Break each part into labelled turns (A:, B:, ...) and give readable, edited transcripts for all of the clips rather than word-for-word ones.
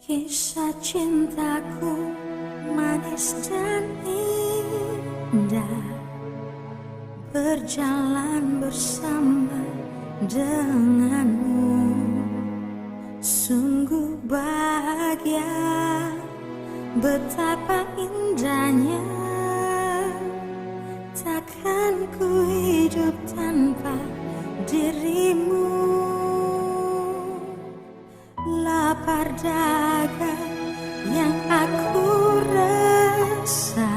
A: Kisah cintaku manis dan indah, berjalan bersama denganmu. Sungguh bahagia, betapa indahnya. Takkan ku hidup tanpa dirimu. Lapar dahaga yang aku rasa,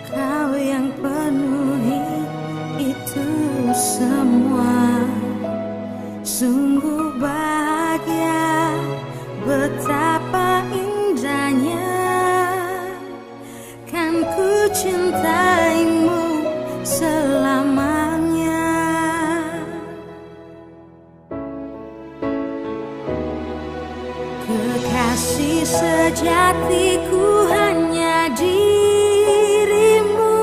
A: kau yang penuhi itu semua. Sungguh bahagia, betapa indahnya. Kan ku cintaimu selamanya. Kekasih sejatiku hanya dirimu.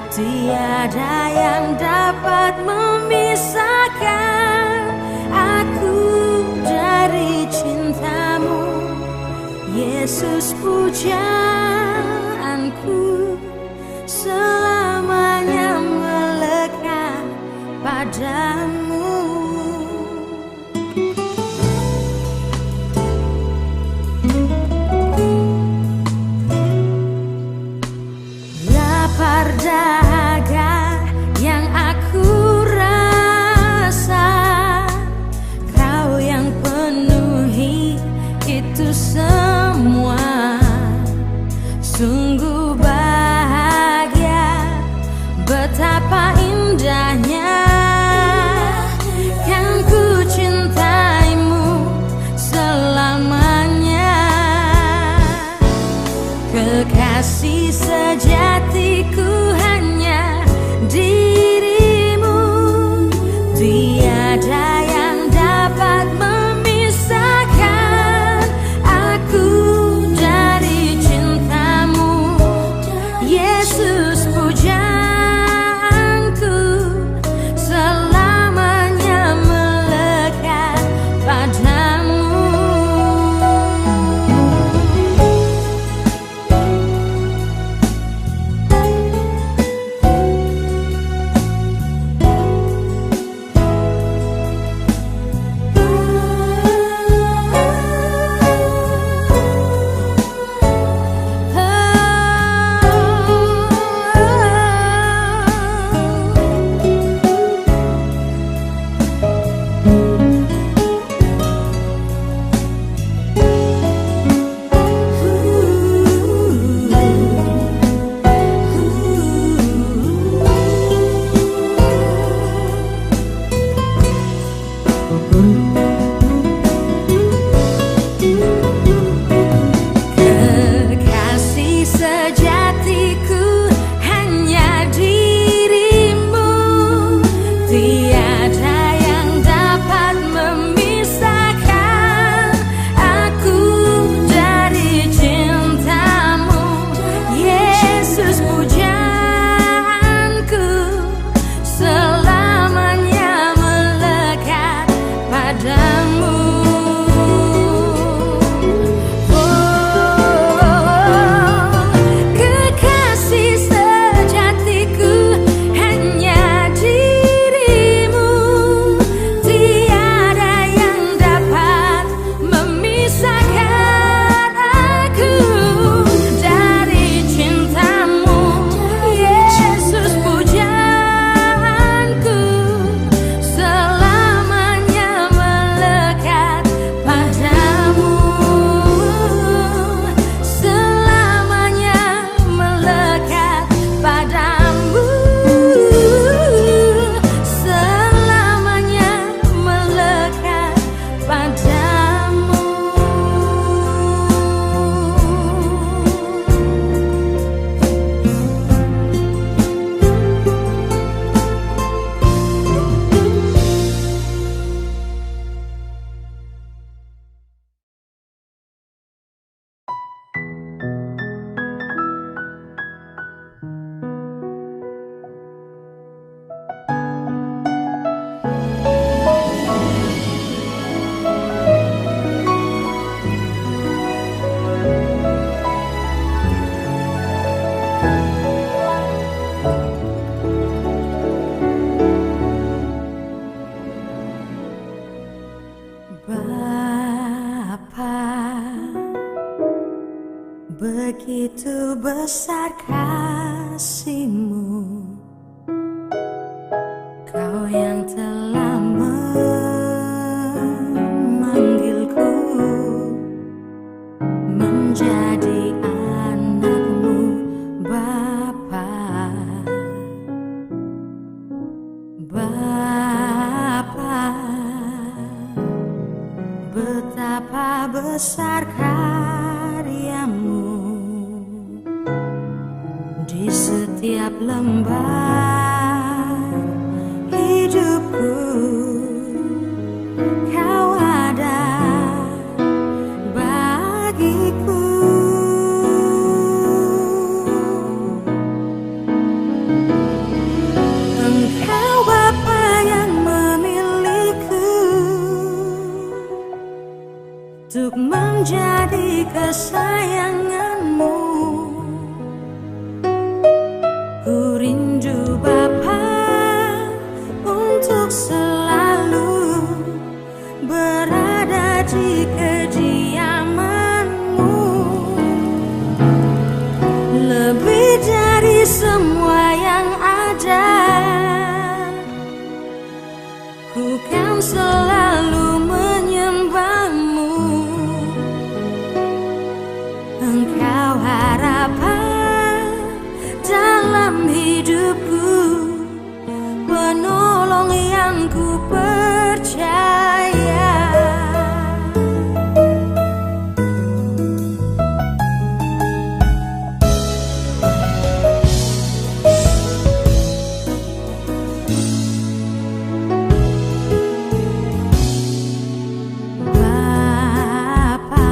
A: Tiada yang dapat memisahkan aku dari cintamu. Yesus, pujaanku selamanya melekat padamu. Lapar dahaga yang aku rasa, kau yang penuhi itu semua. Sungguh bahagia, betapa indahnya. Kan ku cintaimu selamanya. Kekasih sejatiku hanya dirimu. Tiada yang dapat memisahkan aku dari cintamu. Yesus, pujaanku selamanya melekat padamu. Kekasih sejatiku hanya dirimu. Tiada yang dapat memisahkan aku dari cintamu. Yesus, pujaanku selamanya melekat padamu. Kekasih sejatiku hanya dirimu. Begitu besar kasih-Mu, Kau yang telah memanggilku menjadi anak-Mu, Bapa. Bapa, betapa besar karya-Mu di setiap lembar hidupku. Kau ada bagiku. Engkau Bapa yang memilihku untuk menjadi kesayangan-Mu. Ku rindu Bapa untuk selalu berada di kediaman-Mu. Lebih dari semua yang ada, ku kan selalu menyembah-Mu. Engkau harapan dalam hidupku, penolong yang ku percaya. Bapa,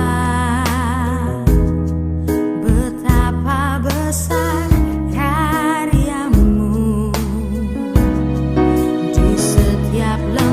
A: betapa besar karya-Mu di setiap lembar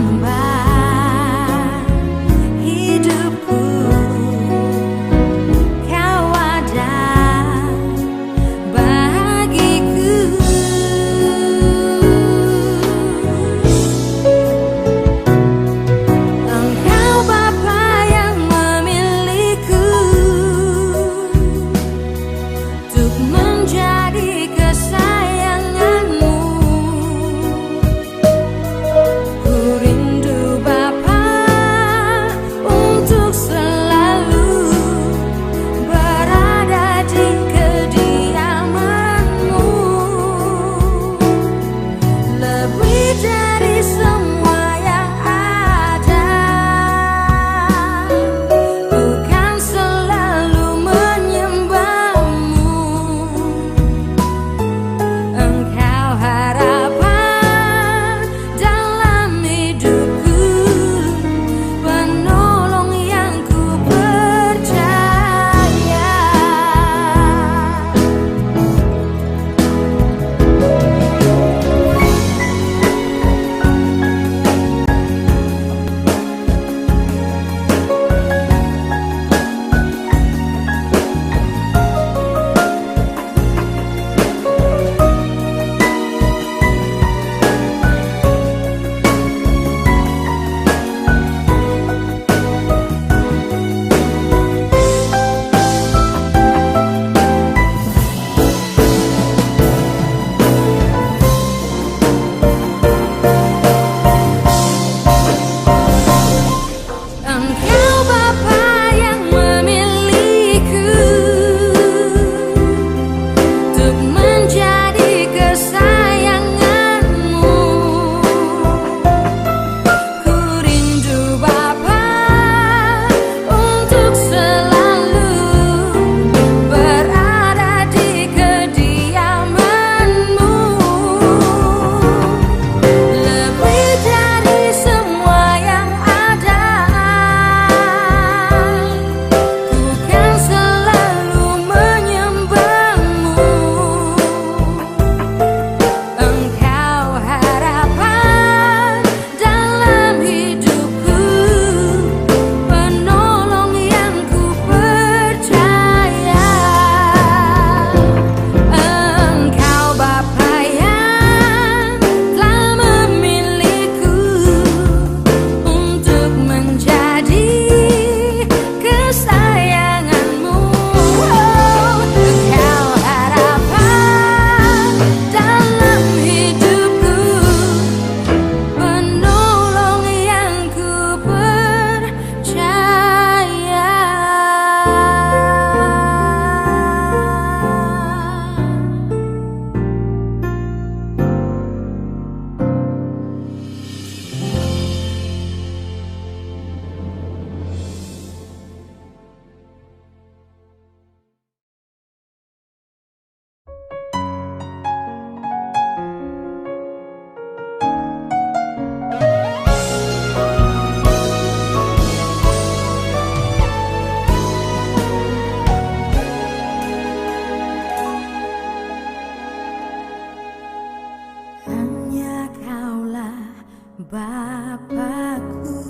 A: Bapakku,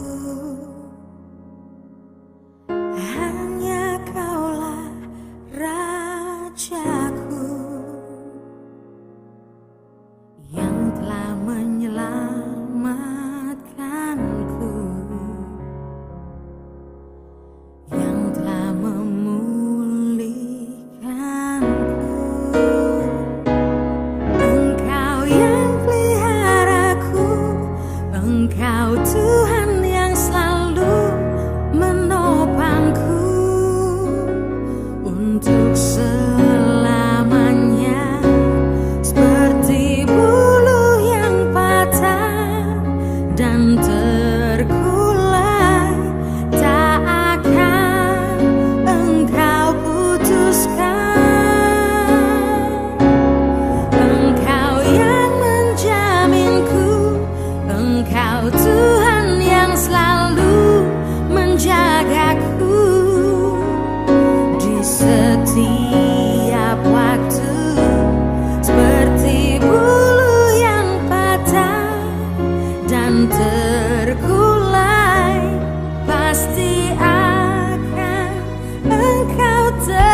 A: hanya Kaulah Rajaku yang telah menyelamatkanku, yang telah memulihkanku. Engkau yang peliharaku, Engkau Tuhan yang selalu menopangku untuk selamanya. Seperti bulu yang patah dan terkulai, tak akan Engkau putuskan. Engkau yang menjaminku, Engkau Tuhan yang selalu menjagaku di setiap waktu. Seperti bulu yang patah dan terkulai, pasti akan Engkau tegakkan.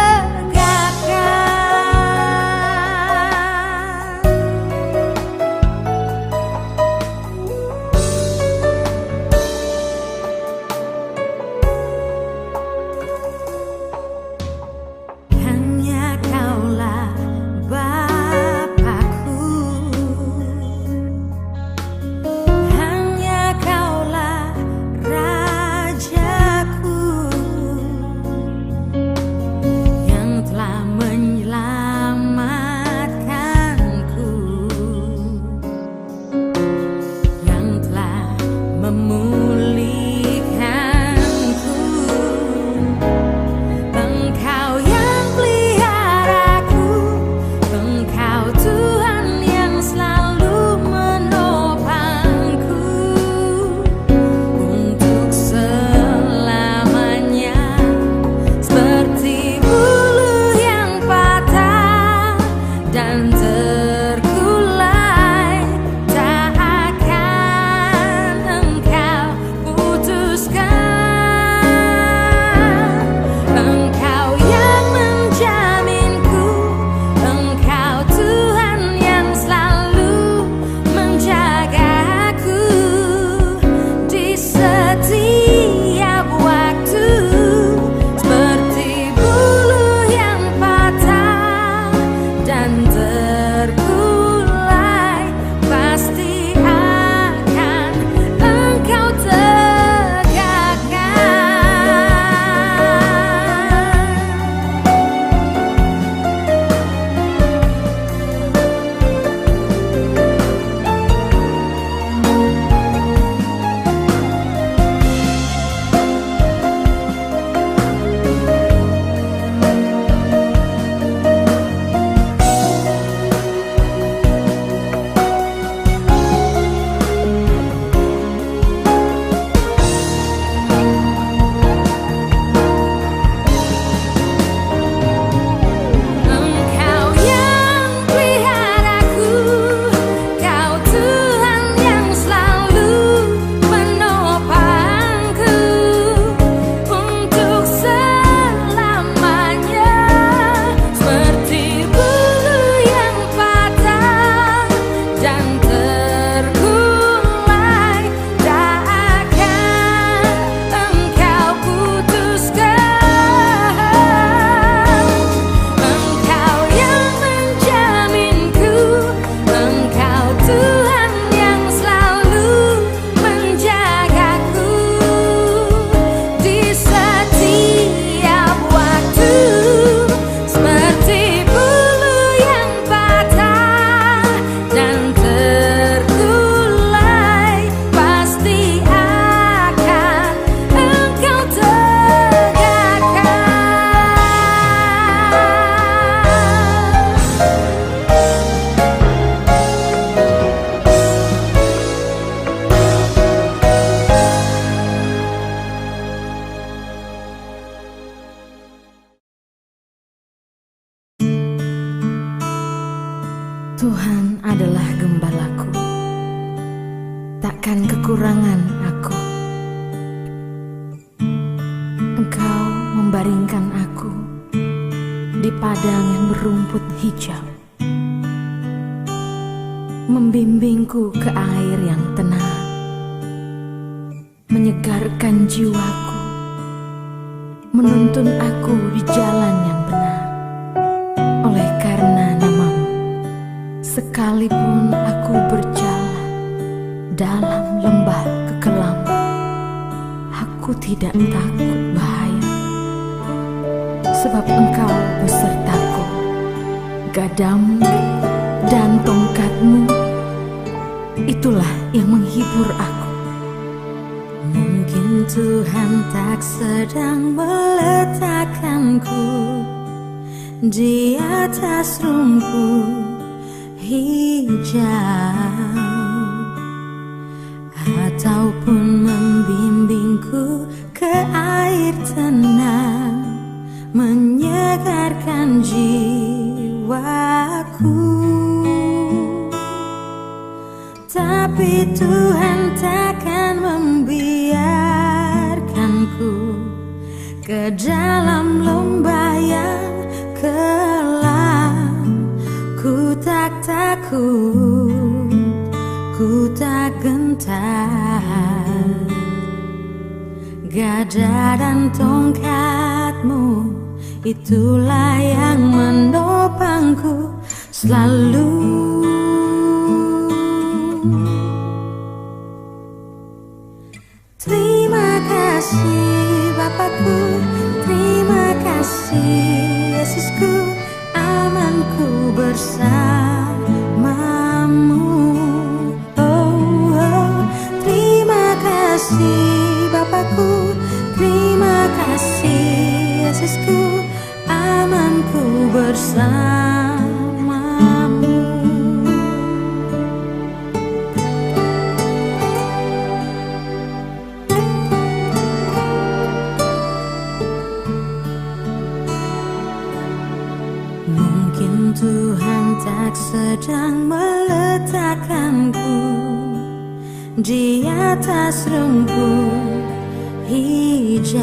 A: Hanya Kaulah Bapakku, hanya Kaulah takkan kekurangan aku. Engkau membaringkan aku di padang yang berumput hijau, membimbingku ke air yang tenang, menyegarkan jiwaku, menuntun aku di jalan yang benar. Oleh karena namamu, sekalipun aku berjalan dalam lembah kekelam, aku tidak takut bahaya, sebab engkau besertaku. Gadamu dan tongkatmu, itulah yang menghibur aku. Mungkin Tuhan tak sedang meletakkanku di atas rumput hijau, ataupun membimbingku ke air tenang, menyegarkan jiwaku. Tapi Tuhan takkan membiarkanku ke dalam lembah yang kelam. Ku tak takut, ku tak gentar. Gada dan tongkatmu, itulah yang menopangku selalu. Terima kasih Bapakku, terima kasih Yesusku, amanku bersamamu. Oh, oh. Terima kasih Bapakku, terima kasih Yesusku, amanku bersamamu. Mungkin Tuhan tak sedang meletakkanku di atas rumput hijau,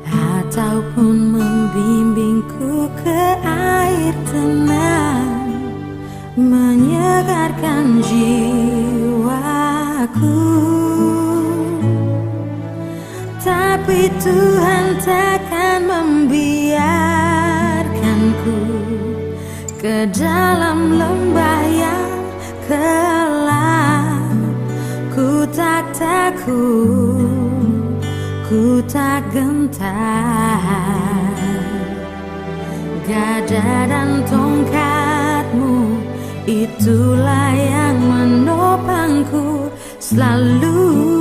A: ataupun membimbingku ke air tenang, menyegarkan jiwaku. Tapi Tuhan takkan membiarkanku ke dalam lembah yang kelam. Ku tak takut, ku tak gentar. Gada dan tongkatmu, itulah yang menopangku selalu.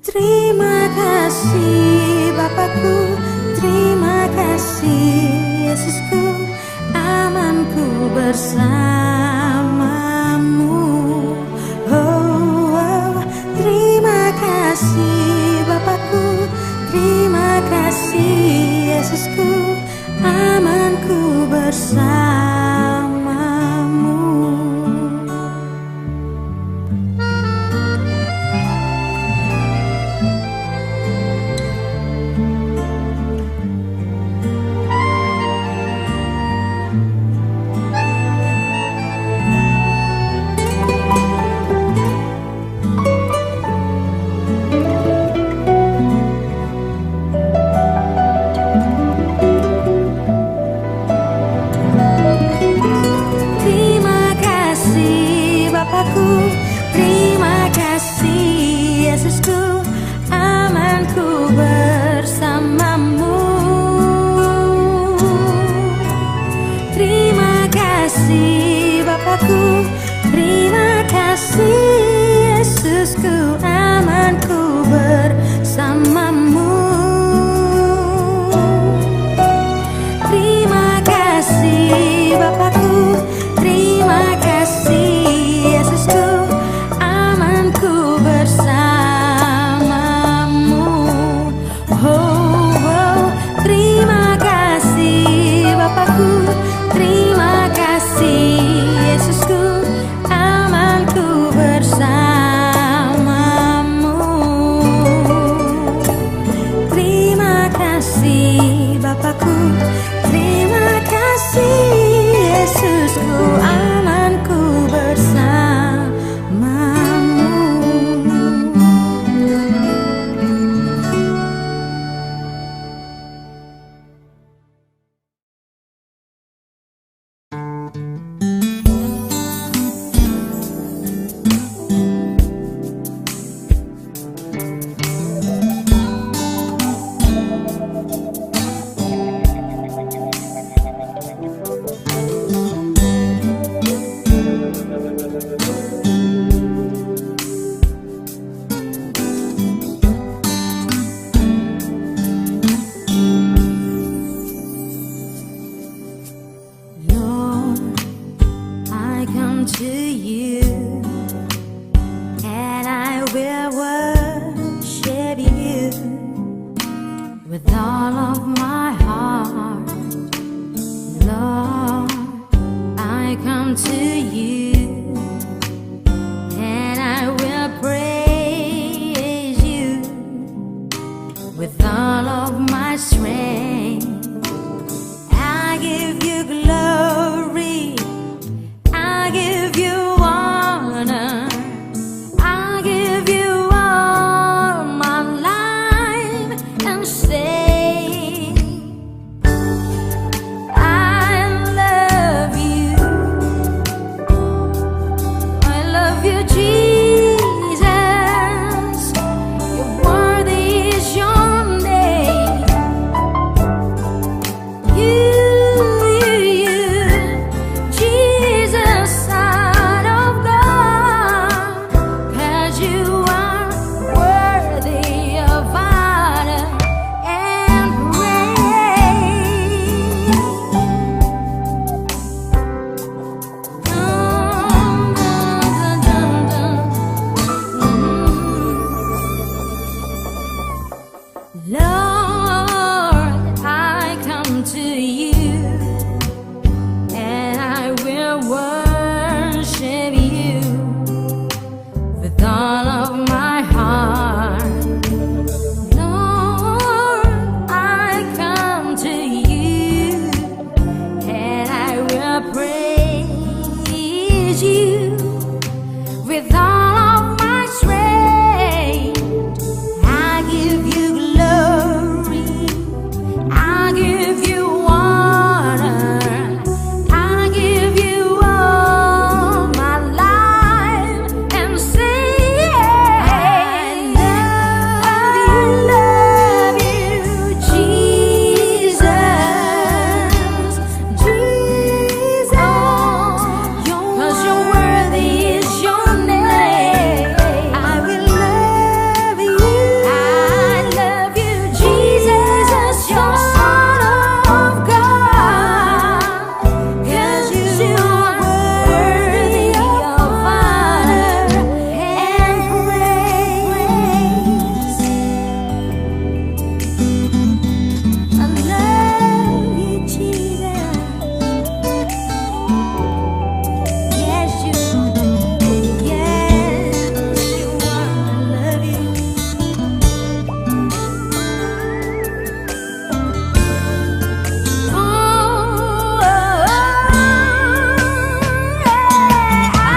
A: Terima kasih Bapakku, terima kasih Yesusku, amanku bersamamu. Oh, oh. Terima kasih Bapakku, terima kasih Yesusku, amanku bersamamu. Terima kasih Yesusku, amanku bersamamu. Terima kasih Bapakku, terima kasih Yesusku, amanku bersamamu. Terima kasih Bapakku, terima kasih Yesusku, amanku bersamamu. Oh, oh. Terima kasih Bapakku, come to you, and I will worship you with all of my heart. Lord, I come to you, and I will praise you with all of my strength. I give you glory, I give you honor, I give you all my life and say I love you, Jesus. You're worthy is your name. Jesus, Son of God, 'cause you are worthy of honor and praise. Dun, dun, dun, dun, Lord, I come to you, and I will worship you with all of my heart. Lord, I come to you, and I will praise you with all of my strength. I give you glory, I give you honor, I give you all my life and say I love you, Jesus, Jesus. 'Cause you're worthy is your name. I will love you, I love you, Jesus, you're Son of God, 'cause you are worthy of honor and praise. I love you, Jesus. Yes, you are. Yes, you are. I love you. Oh,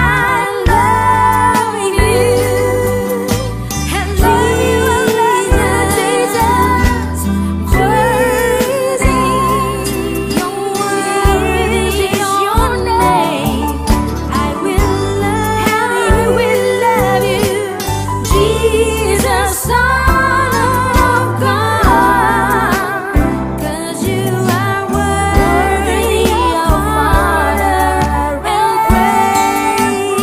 A: I love you. I love you, Jesus. Worthy, you're worthy is your name. I will love you, Jesus, Son of God, 'cause you are worthy of honor and praise.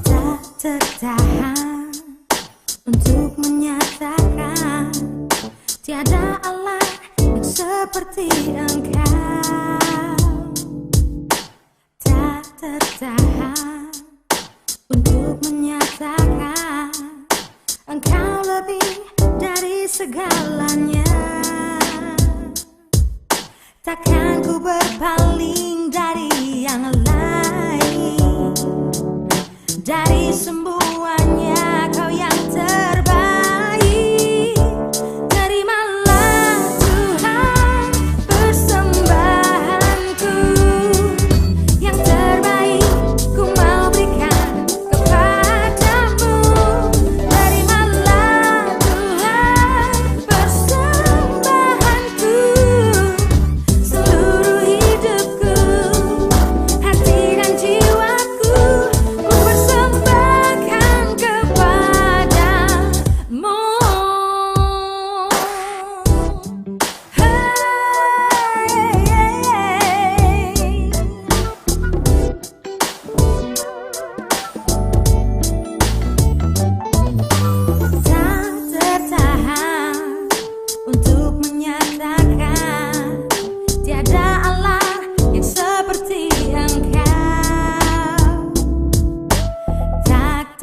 A: Tak tertahan untuk menyatakan tiada Allah yang seperti Engkau. Tak tertahan untuk menyatakan Engkau lebih dari segalanya. Takkan ku berpaling dari yang lain, dari semuanya kau yang terbaik. Terimalah Tuhan persembahanku, yang terbaik ku mau berikan kepadamu. Dari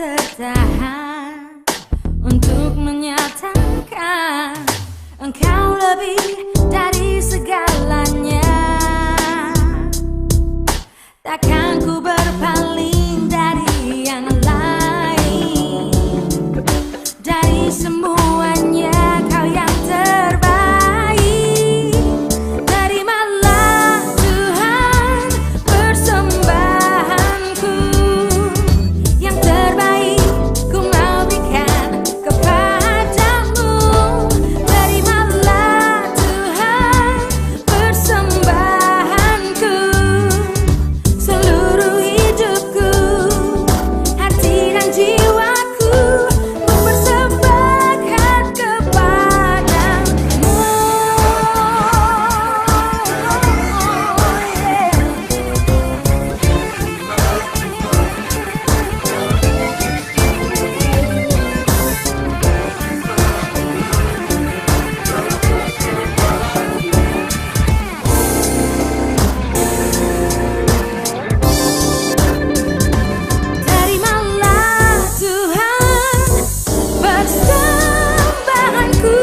A: tertahan untuk menyatakan engkau lebih dari segalanya. Takkan ku berpaling dari yang lain, dari semuanya kau yang terbaik. Terimalah Tuhan persembahanku, yang terbaik ku mau berikan kepadamu. Terimalah Tuhan persembahanku, seluruh hidupku, hati dan jiwaku ku persembahkan kepadamu. Terimalah Tuhan persembahanku,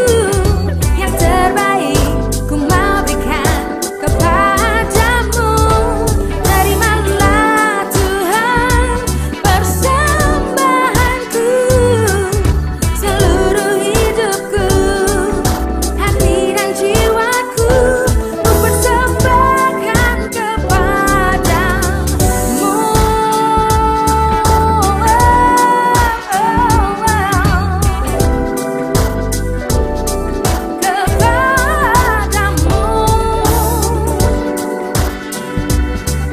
A: yang terbaik ku mau berikan kepadamu. Terimalah Tuhan persembahanku, seluruh hidupku, hati dan jiwaku ku persembahkan kepadamu.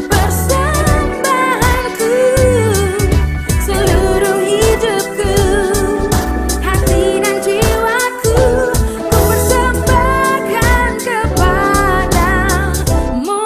A: Persembahanku, seluruh hidupku, hati dan jiwaku ku persembahkan kepadamu.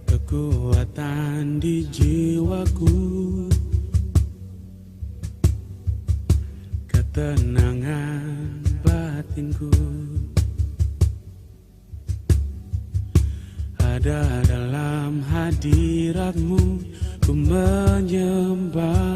B: Kekuatan di jiwaku, ketenangan batinku, ada dalam hadiratmu. Ku menyembah